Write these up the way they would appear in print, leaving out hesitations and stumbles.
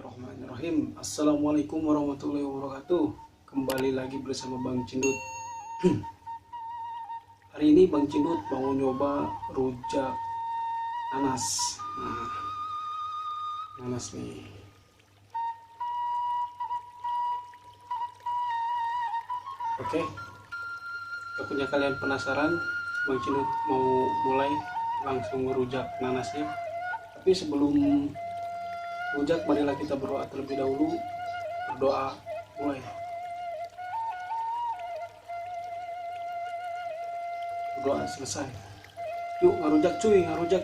Bismillahirrahmanirrahim. Assalamualaikum warahmatullahi wabarakatuh. Kembali lagi bersama Bang Cindut. Hari ini Bang Cindut mau nyoba rujak nanas. Nah, nanas nih. Oke, takutnya kalian penasaran. Bang Cindut mau mulai langsung ngerujak nanasnya. Tapi sebelum rujak, marilah kita berdoa terlebih dahulu. Berdoa mulai. Berdoa selesai. Yuk ngerujak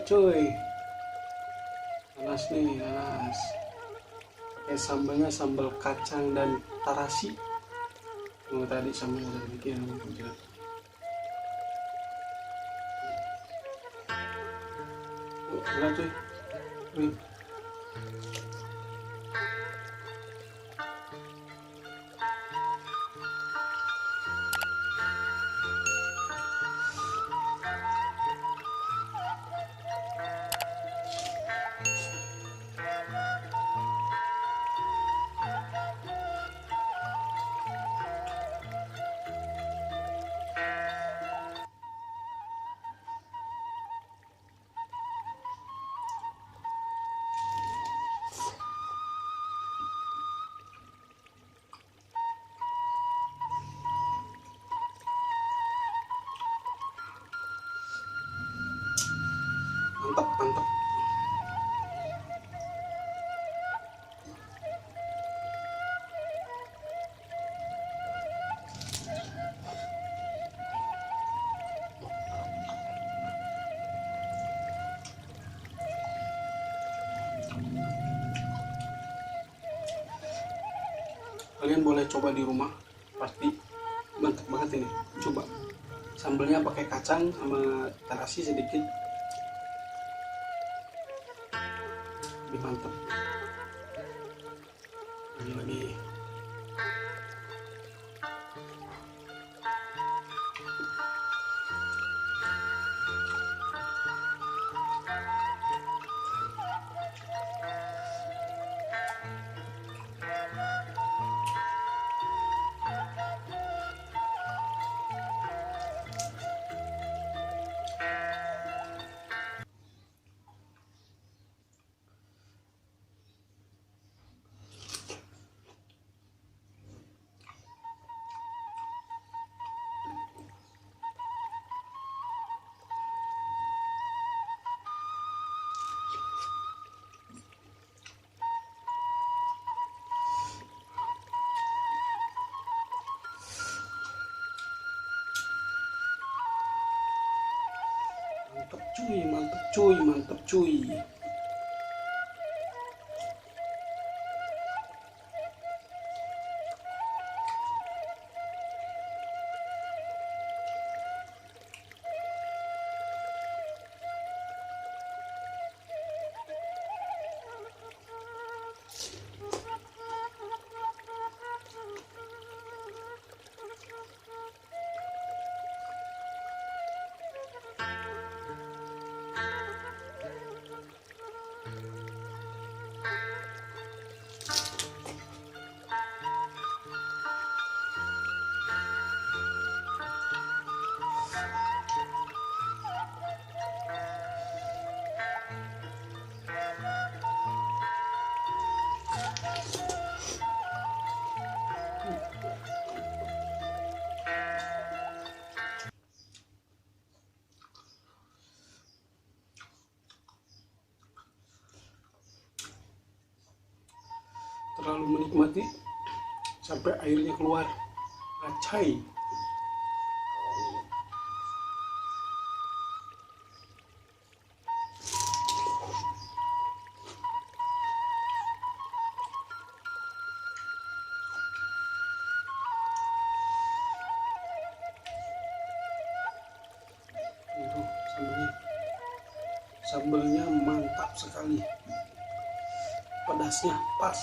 cuy. Nanas nih, nanas. Pakai sambalnya sambal kacang dan tarasi. Tadi sambalnya udah bikin. Yuk, udah cuy. Mantap. Kalian boleh coba di rumah, pasti mantap banget ini. Coba sambelnya pakai kacang sama terasi sedikit, lebih mantap. Lagi mantap cuy. Terlalu menikmati sampai airnya keluar. Acai. Sambalnya mantap sekali, pedasnya pas.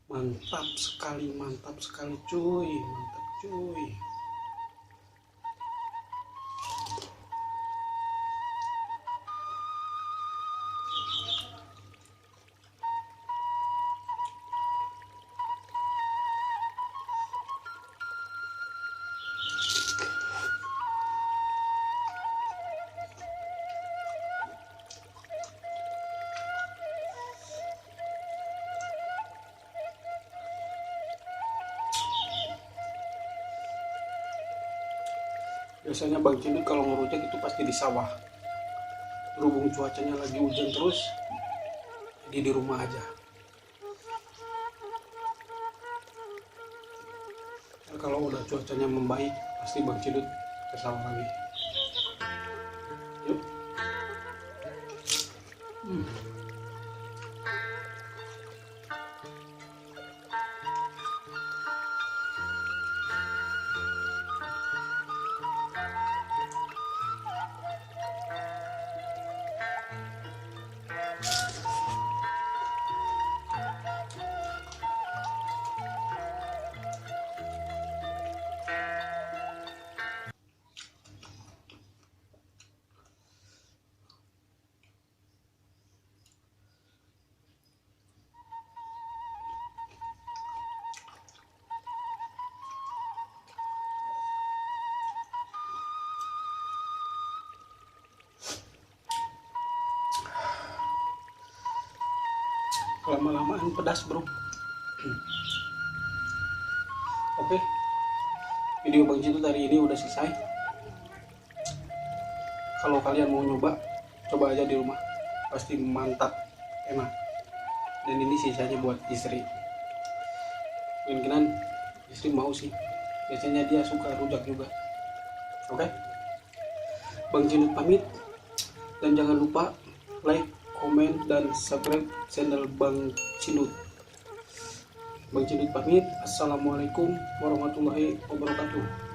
Mantap sekali cuy, mantap cuy. Biasanya Bang Cidut kalau ngerujak itu pasti di sawah. Berhubung cuacanya lagi hujan terus, jadi di rumah aja. Nah, kalau udah cuacanya membaik, pasti Bang Cidut ke sawah lagi. Yuk. Lama-lamaan pedas bro. Oke, video Bang Cidut hari ini udah selesai. Kalau kalian mau nyoba, coba aja di rumah, pasti mantap, enak. Dan ini sisanya buat istri. Mungkinan istri mau sih, biasanya dia suka rujak juga. Oke, Bang Cidut pamit, dan jangan lupa like, komen, dan subscribe channel Bang Cidut. Bang Cidut pamit. Assalamualaikum warahmatullahi wabarakatuh.